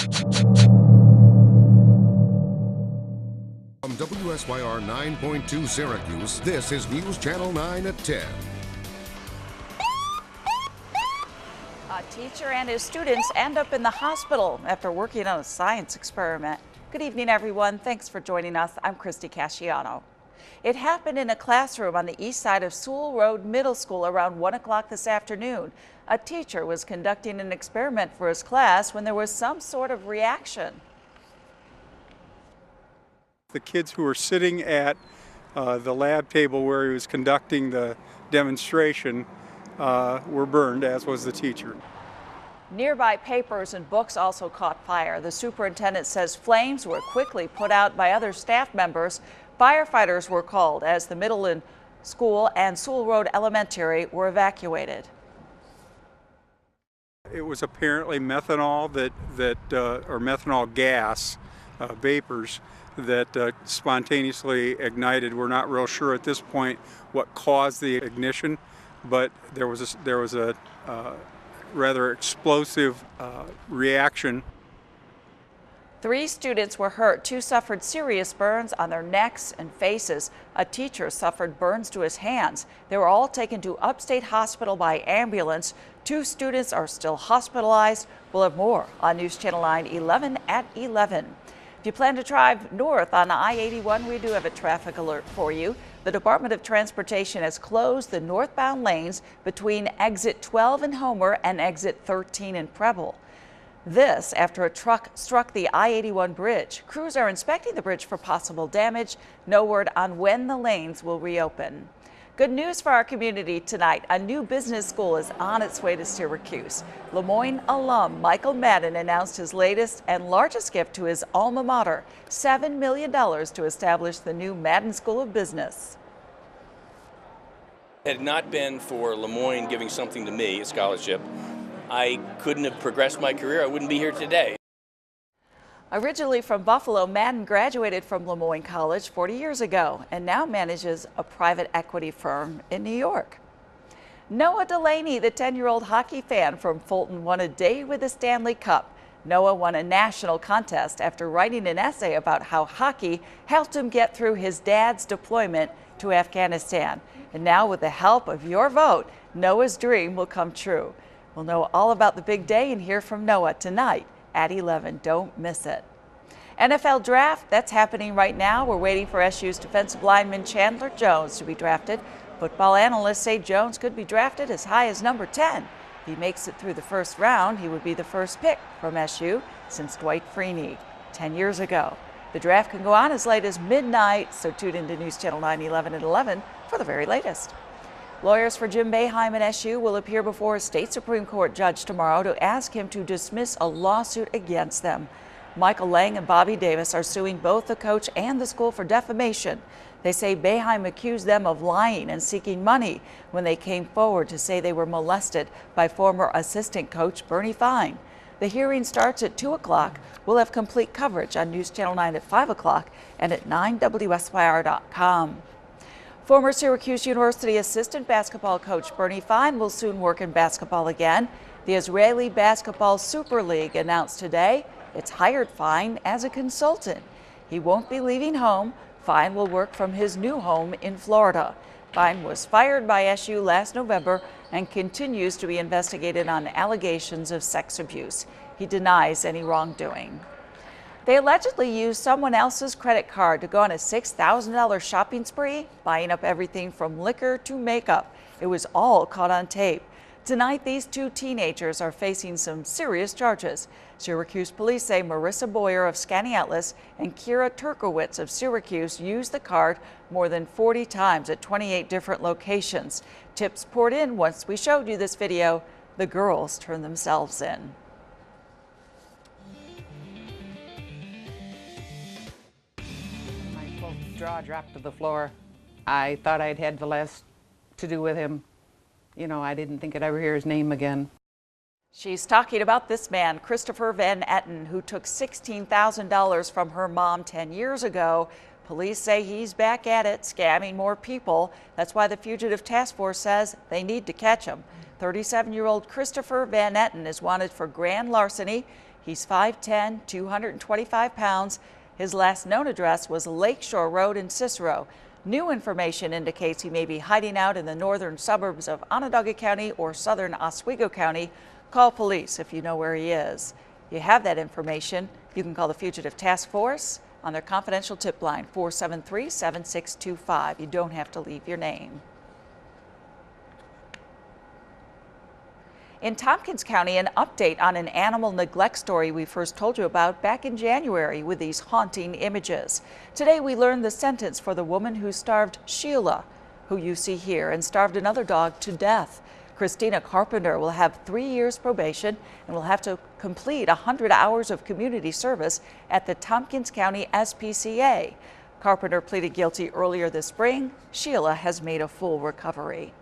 From WSYR 9.2 Syracuse, this is News Channel 9 at 10. A teacher and his students end up in the hospital after working on a science experiment. Good evening, everyone. Thanks for joining us. I'm Christy Casciano. It happened in a classroom on the east side of Sewell Road Middle School around 1 o'clock this afternoon. A teacher was conducting an experiment for his class when there was some sort of reaction. The kids who were sitting at the lab table where he was conducting the demonstration were burned, as was the teacher. Nearby papers and books also caught fire. The superintendent says flames were quickly put out by other staff members. Firefighters were called as the middle school and Sewell Road Elementary were evacuated. It was apparently methanol or methanol gas vapors that spontaneously ignited. We're not real sure at this point what caused the ignition, but there was a rather explosive reaction. 3 students were hurt. 2 suffered serious burns on their necks and faces. A teacher suffered burns to his hands. They were all taken to Upstate Hospital by ambulance. 2 students are still hospitalized. We'll have more on News Channel 9 11 at 11. If you plan to drive north on I-81, we do have a traffic alert for you. The Department of Transportation has closed the northbound lanes between exit 12 in Homer and exit 13 in Preble. This after a truck struck the I-81 bridge. Crews are inspecting the bridge for possible damage. No word on when the lanes will reopen. Good news for our community tonight. A new business school is on its way to Syracuse. Lemoyne alum Michael Madden announced his latest and largest gift to his alma mater, $7 million to establish the new Madden School of Business. Had it not been for Lemoyne giving something to me, a scholarship, I couldn't have progressed my career. I wouldn't be here today. Originally from Buffalo, Madden graduated from Lemoyne College 40 years ago and now manages a private equity firm in New York. Noah Delaney, the 10-year-old hockey fan from Fulton, won a day with the Stanley Cup. Noah won a national contest after writing an essay about how hockey helped him get through his dad's deployment to Afghanistan. And now, with the help of your vote, Noah's dream will come true. We'll know all about the big day and hear from Noah tonight at 11. Don't miss it. NFL draft, that's happening right now. We're waiting for SU's defensive lineman Chandler Jones to be drafted. Football analysts say Jones could be drafted as high as number 10. If he makes it through the first round, he would be the first pick from SU since Dwight Freeney 10 years ago. The draft can go on as late as midnight, so tune into News Channel 9 11 at 11 for the very latest. Lawyers for Jim Boeheim and SU will appear before a state Supreme Court judge tomorrow to ask him to dismiss a lawsuit against them. Michael Lang and Bobby Davis are suing both the coach and the school for defamation. They say Boeheim accused them of lying and seeking money when they came forward to say they were molested by former assistant coach Bernie Fine. The hearing starts at 2 o'clock. We'll have complete coverage on News Channel 9 at 5 o'clock and at 9WSYR.com. Former Syracuse University assistant basketball coach Bernie Fine will soon work in basketball again. The Israeli Basketball Super League announced today it's hired Fine as a consultant. He won't be leaving home. Fine will work from his new home in Florida. Fine was fired by SU last November and continues to be investigated on allegations of sex abuse. He denies any wrongdoing. They allegedly used someone else's credit card to go on a $6,000 shopping spree, buying up everything from liquor to makeup. It was all caught on tape. Tonight, these 2 teenagers are facing some serious charges. Syracuse police say Marissa Boyer of Skaneateles and Kira Turkowitz of Syracuse used the card more than 40 times at 28 different locations. Tips poured in once we showed you this video. The girls turned themselves in. Jaw dropped to the floor. I thought I'd had the last to do with him. You know, I didn't think I'd ever hear his name again. She's talking about this man, Christopher Van Etten, who took $16,000 from her mom 10 years ago. Police say he's back at it, scamming more people. That's why the Fugitive Task Force says they need to catch him. 37-year-old Christopher Van Etten is wanted for grand larceny. He's 5'10", 225 pounds. His last known address was Lakeshore Road in Cicero. New information indicates he may be hiding out in the northern suburbs of Onondaga County or southern Oswego County. Call police if you know where he is. If you have that information, you can call the Fugitive Task Force on their confidential tip line, 473-7625. You don't have to leave your name. In Tompkins County, an update on an animal neglect story we first told you about back in January with these haunting images. Today we learned the sentence for the woman who starved Sheila, who you see here, and starved another dog to death. Christina Carpenter will have 3 years probation and will have to complete 100 hours of community service at the Tompkins County SPCA. Carpenter pleaded guilty earlier this spring. Sheila has made a full recovery.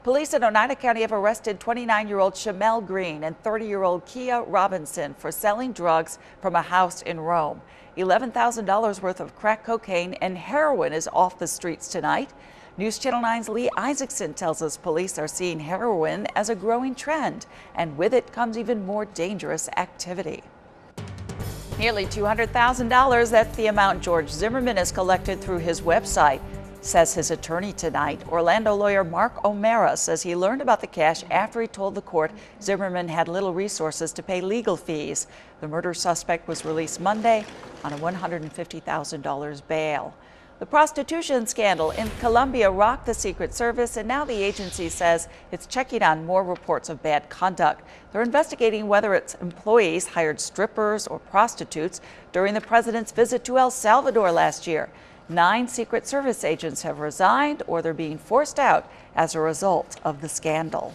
Police in Oneida County have arrested 29-year-old Shamel Green and 30-year-old Kia Robinson for selling drugs from a house in Rome. $11,000 worth of crack cocaine and heroin is off the streets tonight. News Channel 9's Lee Isaacson tells us police are seeing heroin as a growing trend, and with it comes even more dangerous activity. Nearly $200,000, that's the amount George Zimmerman has collected through his website, says his attorney tonight. Orlando lawyer Mark O'Mara says he learned about the cash after he told the court Zimmerman had little resources to pay legal fees. The murder suspect was released Monday on a $150,000 bail. The prostitution scandal in Colombia rocked the Secret Service, and now the agency says it's checking on more reports of bad conduct. They're investigating whether its employees hired strippers or prostitutes during the president's visit to El Salvador last year. 9 Secret Service agents have resigned or they're being forced out as a result of the scandal.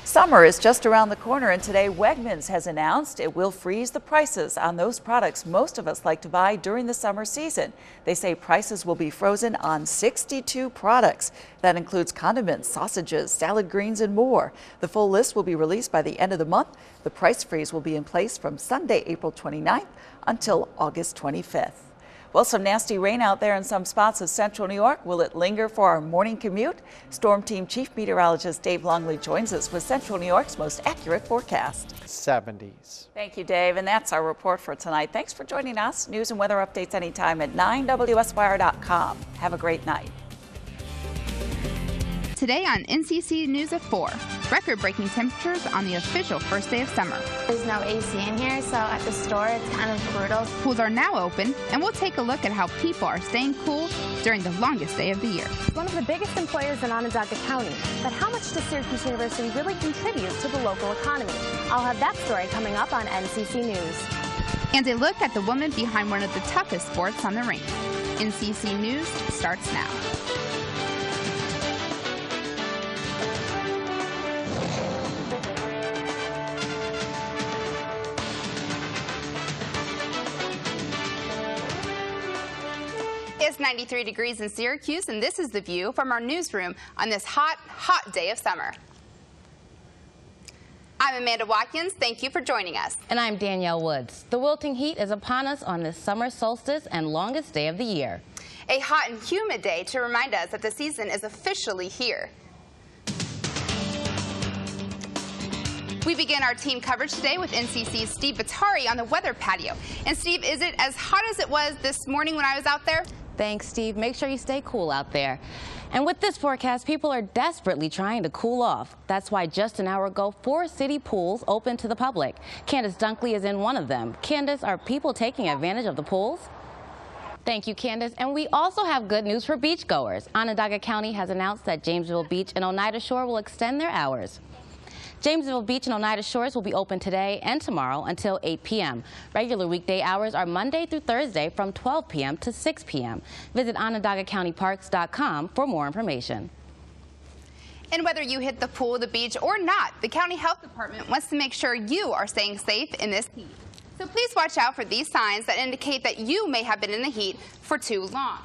Summer is just around the corner, and today Wegmans has announced it will freeze the prices on those products most of us like to buy during the summer season. They say prices will be frozen on 62 products. That includes condiments, sausages, salad greens, and more. The full list will be released by the end of the month. The price freeze will be in place from Sunday, April 29th until August 25th. Well, some nasty rain out there in some spots of central New York. Will it linger for our morning commute? Storm Team Chief Meteorologist Dave Longley joins us with Central New York's most accurate forecast. 70s. Thank you, Dave. And that's our report for tonight. Thanks for joining us. News and weather updates anytime at 9WSYR.com. Have a great night. Today on NCC News at 4, record-breaking temperatures on the official first day of summer. There's no AC in here, so at the store it's kind of brutal. Pools are now open, and we'll take a look at how people are staying cool during the longest day of the year. One of the biggest employers in Onondaga County, but how much does Syracuse University really contribute to the local economy? I'll have that story coming up on NCC News. And a look at the woman behind one of the toughest sports on the rink. NCC News starts now. It's 93 degrees in Syracuse, and this is the view from our newsroom on this hot, hot day of summer. I'm Amanda Watkins. Thank you for joining us. And I'm Danielle Woods. The wilting heat is upon us on this summer solstice and longest day of the year. A hot and humid day to remind us that the season is officially here. We begin our team coverage today with NCC's Steve Batari on the weather patio. And Steve, is it as hot as it was this morning when I was out there? Thanks, Steve. Make sure you stay cool out there. And with this forecast, people are desperately trying to cool off. That's why just an hour ago, 4 city pools opened to the public. Candace Dunkley is in one of them. Candace, are people taking advantage of the pools? Thank you, Candace. And we also have good news for beachgoers. Onondaga County has announced that Jamesville Beach and Oneida Shore will extend their hours. Jamesville Beach and Oneida Shores will be open today and tomorrow until 8 p.m. Regular weekday hours are Monday through Thursday from 12 p.m. to 6 p.m. Visit OnondagaCountyParks.com for more information. And whether you hit the pool, the beach, or not, the County Health Department wants to make sure you are staying safe in this heat. So please watch out for these signs that indicate that you may have been in the heat for too long.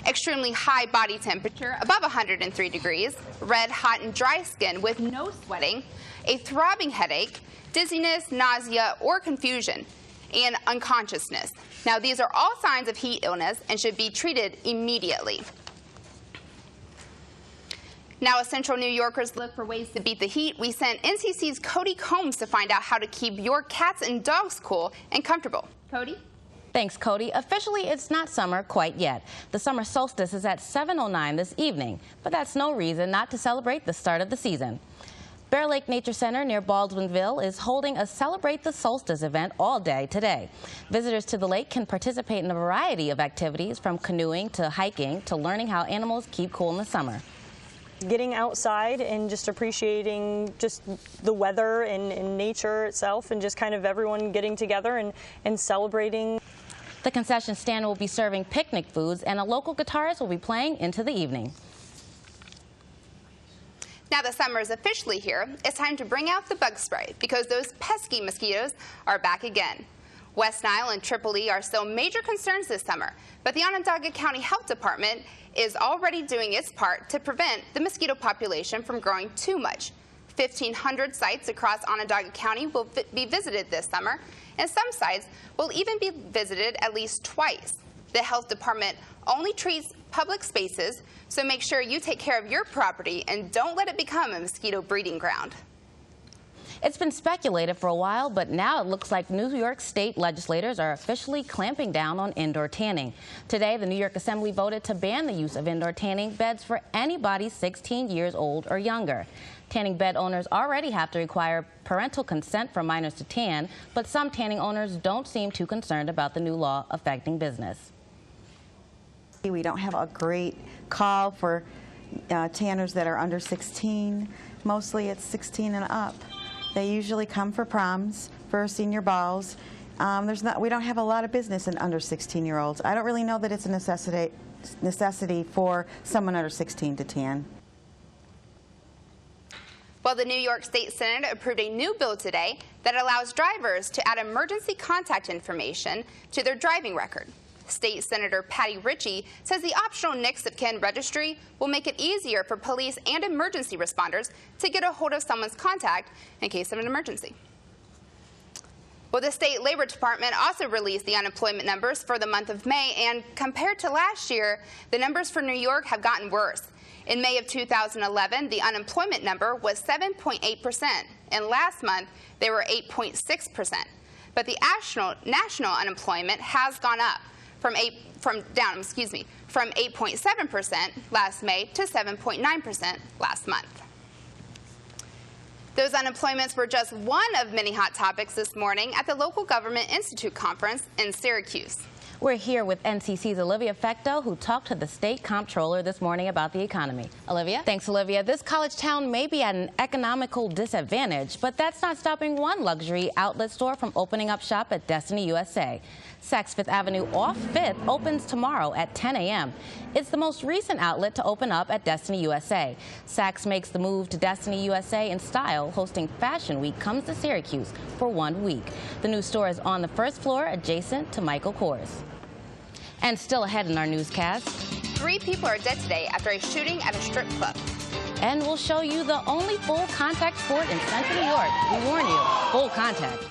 Extremely high body temperature, above 103 degrees, red, hot, and dry skin with no sweating, a throbbing headache, dizziness, nausea, or confusion, and unconsciousness. Now, these are all signs of heat illness and should be treated immediately. Now, as Central New Yorkers look for ways to beat the heat, we sent NCC's Cody Combs to find out how to keep your cats and dogs cool and comfortable. Cody? Thanks, Cody. Officially, it's not summer quite yet. The summer solstice is at 7:09 this evening, but that's no reason not to celebrate the start of the season. Bear Lake Nature Center near Baldwinville is holding a Celebrate the Solstice event all day today. Visitors to the lake can participate in a variety of activities, from canoeing to hiking to learning how animals keep cool in the summer. Getting outside and just appreciating just the weather and nature itself, and just kind of everyone getting together and celebrating. The concession stand will be serving picnic foods, and a local guitarist will be playing into the evening. Now that summer is officially here, it's time to bring out the bug spray, because those pesky mosquitoes are back again. West Nile and Tripoli are still major concerns this summer, but the Onondaga County Health Department is already doing its part to prevent the mosquito population from growing too much. 1,500 sites across Onondaga County will be visited this summer, and some sites will even be visited at least twice. The health department only treats public spaces, so make sure you take care of your property and don't let it become a mosquito breeding ground. It's been speculated for a while, but now it looks like New York State legislators are officially clamping down on indoor tanning. Today, the New York Assembly voted to ban the use of indoor tanning beds for anybody 16 years old or younger. Tanning bed owners already have to require parental consent for minors to tan, but some tanning owners don't seem too concerned about the new law affecting business. We don't have a great call for tanners that are under 16. Mostly it's 16 and up. They usually come for proms, for senior balls. We don't have a lot of business in under 16-year-olds. I don't really know that it's a necessity for someone under 16 to tan. Well, the New York State Senate approved a new bill today that allows drivers to add emergency contact information to their driving record. State Senator Patty Ritchie says the optional next of kin registry will make it easier for police and emergency responders to get a hold of someone's contact in case of an emergency. Well, the State Labor Department also released the unemployment numbers for the month of May, and compared to last year, the numbers for New York have gotten worse. In May of 2011, the unemployment number was 7.8%, and last month they were 8.6%. But the national unemployment has gone up from 8.7% last May to 7.9% last month. Those unemployments were just one of many hot topics this morning at the Local Government Institute Conference in Syracuse. We're here with NCC's Olivia Fecto, who talked to the state comptroller this morning about the economy. Olivia? Thanks, Olivia. This college town may be at an economical disadvantage, but that's not stopping one luxury outlet store from opening up shop at Destiny USA. Saks Fifth Avenue off 5th opens tomorrow at 10 a.m. It's the most recent outlet to open up at Destiny USA. Saks makes the move to Destiny USA in style, hosting Fashion Week comes to Syracuse for 1 week. The new store is on the first floor adjacent to Michael Kors. And still ahead in our newscast, 3 people are dead today after a shooting at a strip club. And we'll show you the only full contact sport in Central New York. We warn you, full contact.